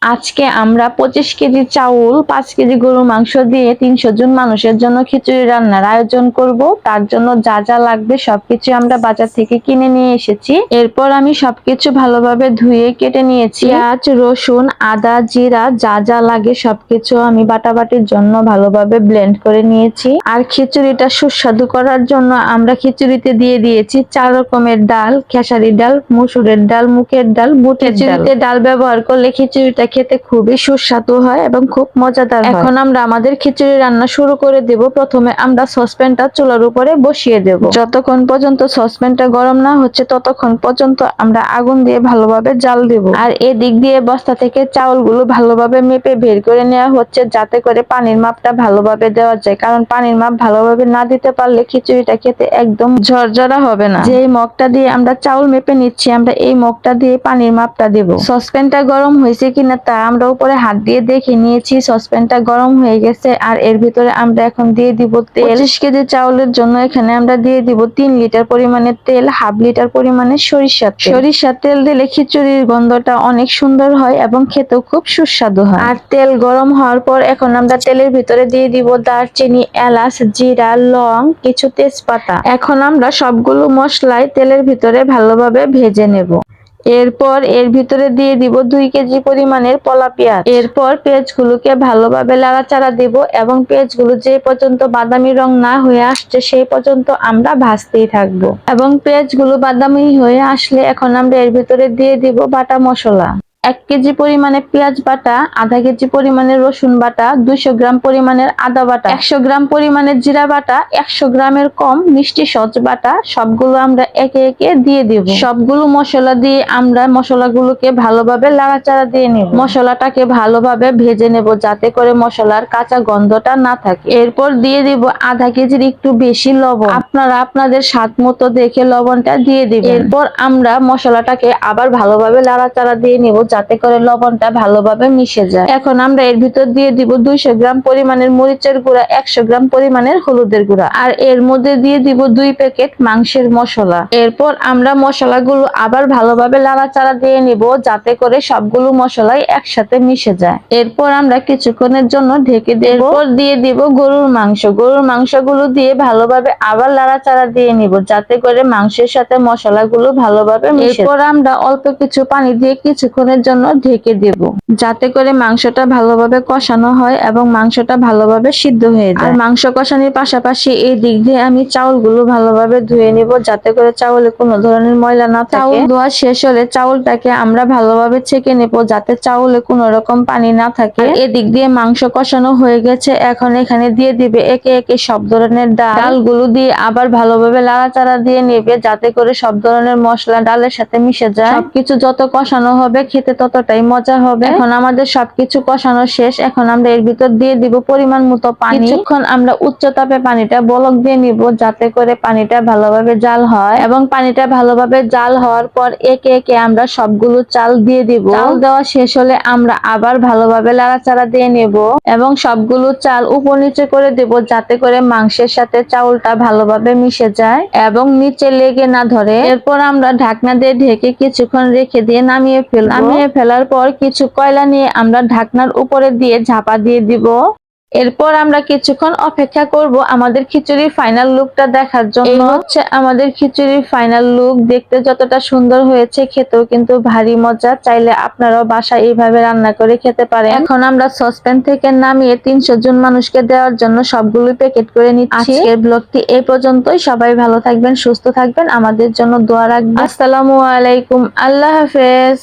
আজকে আমরা 25 কেজি চাউল, 5 কেজি গরুর মাংস দিয়ে 300 জন মানুষের জন্য খিচুড়ি রান্নার আয়োজন করব। তার জন্য যা যা লাগবে সবকিছু আমরা বাজার থেকে কিনে নিয়ে এসেছি। এরপর আমি সবকিছু ভালোভাবে ধুয়ে কেটে নিয়েছি। পেঁয়াজ, রসুন, আদা, জিরা যা যা লাগে সবকিছু আমি বাটাবাটির জন্য ভালোভাবে ব্লেন্ড করে নিয়েছি। আর খিচুড়িটা সুস্বাদু করার জন্য আমরা খিচুড়িতে দিয়ে দিয়েছি 4 রকমের ডাল: খেসারি ডাল, মসুরের ডাল, মুগের ডাল, বুটের ডাল। খিচুড়িতে ডাল ব্যবহার করলে খিচুড়িটা খেতে খুবই সুস্বাদু হয় এবং খুব মজাদার হয়। এখন আমরা আমাদের খিচুড়ি রান্না শুরু করে দেব। প্রথমে আমরা সসপ্যানটা চুলার উপরে বসিয়ে দেব। যতক্ষণ পর্যন্ত সসপ্যানটা গরম না হচ্ছে ততক্ষণ পর্যন্ত আমরা আগুন দিয়ে ভালোভাবে জাল দেব। আর এদিক দিয়ে বস্তা থেকে চাউলগুলো ভালোভাবে মেপে বের করে নেওয়া হচ্ছে, যাতে করে পানির মাপটা ভালোভাবে দেওয়া যায়। কারণ পানির মাপ ভালোভাবে না দিতে পারলে খিচুড়িটা খেতে একদম ঝরঝরা হবে না। যে মগটা দিয়ে আমরা চাউল মেপে নিচ্ছি, আমরা এই মগটা দিয়ে পানির মাপটা দেব। সসপ্যানটা গরম হয়েছে কিনা তা আমরা উপরে হাত দিয়ে দেখে নিয়েছি। সসপ্যানটা গরম হয়ে গেছে। আর এর ভিতরে আমরা এখন দিয়ে দিব তেল। 25 কেজি চাউলের জন্য এখানে আমরা দিয়ে দিব 3 লিটার পরিমাণের তেল, হাফ লিটার পরিমাণের সরিষার তেল। সরিষার তেল দিলে খিচুড়ির গন্ধটা অনেক সুন্দর হয় এবং খেতেও খুব সুস্বাদু হয়। আর তেল গরম হওয়ার পর এখন আমরা তেলের ভিতরে দিয়ে দিব দারচিনি, এলাচ, জিরা, লং, কিছু তেজপাতা। এখন আমরা সবগুলো মশলাই তেলের ভিতরে ভালোভাবে ভেজে নেব। এরপর এর ভিতরে দিয়ে দিব 2 কেজি পরিমাণের পলা পেঁয়াজ। এরপর পেঁয়াজগুলোকে ভালোভাবে নাড়াচাড়া দেব এবং পেঁয়াজগুলো যে পর্যন্ত বাদামি রং না হয়ে আসছে সেই পর্যন্ত আমরা ভাজতেই থাকবো। এবং পেঁয়াজগুলো বাদামি হয়ে আসলে এখন আমরা এর ভিতরে দিয়ে দিব বাটা মশলা। 1 কেজি পরিমাণে পেঁয়াজ বাটা, আধা কেজি পরিমাণের রসুন বাটা, 200 গ্রাম পরিমাণের আদা বাটা, 100 গ্রাম পরিমাণের জিরা বাটা, 100 গ্রামের কম মিষ্টি সস বাটা। সবগুলো আমরা একে একে দিয়ে দিব। সবগুলো মশলা দিয়ে আমরা মশলাগুলোকে ভালোভাবে নাড়াচাড়া দিয়ে নেব। মশলাটাকে ভালোভাবে ভেজে নেব যাতে করে মশলার কাঁচা গন্ধটা না থাকে। এরপর দিয়ে দিব আধা কেজির একটু বেশি লবণ। আপনারা আপনাদের স্বাদ মতো দেখে লবণটা দিয়ে দিবেন। এরপর আমরা মশলাটাকে আবার ভালোভাবে নাড়াচাড়া দিয়ে নেব যাতে করে লবণটা ভালোভাবে মিশে যায়। এখন আমরা এর ভিতর দিয়ে দিব 200 গ্রাম পরিমাণের মরিচের গুঁড়া, 100 গ্রাম পরিমাণের হলুদের গুঁড়া। আর এর মধ্যে দিয়ে দিব 2 প্যাকেট মাংসের মশলা। এরপর আমরা মশলাগুলো আবার ভালোভাবে নাড়াচাড়া দিয়ে নিব যাতে করে সবগুলো মশলাই একসাথে মিশে যায়। এরপর আমরা কিছুক্ষণের জন্য ঢেকে দেব। এরপর দিয়ে দিব গরুর মাংস। গরুর মাংসগুলো দিয়ে ভালোভাবে আবার নাড়াচাড়া দিয়ে নিব যাতে করে মাংসের সাথে মশলাগুলো ভালোভাবে মিশে। এরপর আমরা অল্প কিছু পানি দিয়ে কিছুক্ষণের জন্য ঢেকে দেব যাতে করে মাংসটা ভালোভাবে কষানো হয় এবং মাংসটা ভালোভাবে সিদ্ধ হয়ে যায়। আর মাংস কষানোর পাশাপাশি এই দিক দিয়ে আমি চাউলগুলো ভালোভাবে ধুয়ে নিব যাতে করে চাউলে কোনো ধরনের ময়লা না থাকে। চাউল ধোয়া শেষ হলে চাউলটাকে আমরা ভালোভাবে ছেঁকে নেব যাতে চাউলে কোনো রকম পানি না থাকে। এদিক দিয়ে মাংস কষানো হয়ে গেছে। এখন এখানে দিয়ে দিবে একে একে সব ধরনের ডালগুলো দিয়ে আবার ভালোভাবে নাড়াচাড়া দিয়ে নেবে যাতে করে সব ধরনের মশলা ডালের সাথে মিশে যায়। সবকিছু যত কষানো হবে খেতে ততটাই মজা হবে। এখন আমাদের সবকিছু কষানো শেষ। এখন আমরা এর ভিতর দিয়ে দিব পরিমাণ মতো পানি। কিছুক্ষণ আমরা উচ্চ তাপে পানিটা বলক দিয়ে নিব যাতে করে পানিটা ভালোভাবে জাল হয়। এবং পানিটা ভালোভাবে জাল হওয়ার পর একে একে আমরা সবগুলো চাল দিয়ে দিব। চাল দেওয়া শেষ হলে আমরা আবার ভালোভাবে নাড়াচাড়া দিয়ে নেব এবং সবগুলো চাল উপর নিচে করে দেব যাতে করে মাংসের সাথে চাউলটা ভালোভাবে মিশে যায় এবং নিচে লেগে না ধরে। এরপর আমরা ঢাকনা দিয়ে ঢেকে কিছুক্ষণ রেখে দিয়ে নামিয়ে ফেলবো। নামিয়ে ফেলার পর কিছু কয়লা নিয়ে আমরা ঢাকনার উপরে দিয়ে ঝাপা দিয়ে দিব। এরপর আমরা কিছুক্ষণ অপেক্ষা করব আমাদের খিচুড়ির ফাইনাল লুকটা দেখার জন্য। এই হচ্ছে আমাদের খিচুড়ির ফাইনাল লুক। দেখতে যতটা সুন্দর হয়েছে খেতেও কিন্তু ভারী মজা। চাইলে আপনারাও বাসায় এইভাবে রান্না করে খেতে পারেন। এখন আমরা সসপ্যান থেকে নামিয়ে 300 জন মানুষকে দেওয়ার জন্য সবগুলো প্যাকেট করে নিচ্ছি। আজকের ব্লগটি এই পর্যন্তই। সবাই ভালো থাকবেন, সুস্থ থাকবেন, আমাদের জন্য দোয়া রাখবেন। আসসালামু আলাইকুম, আল্লাহ হাফেজ।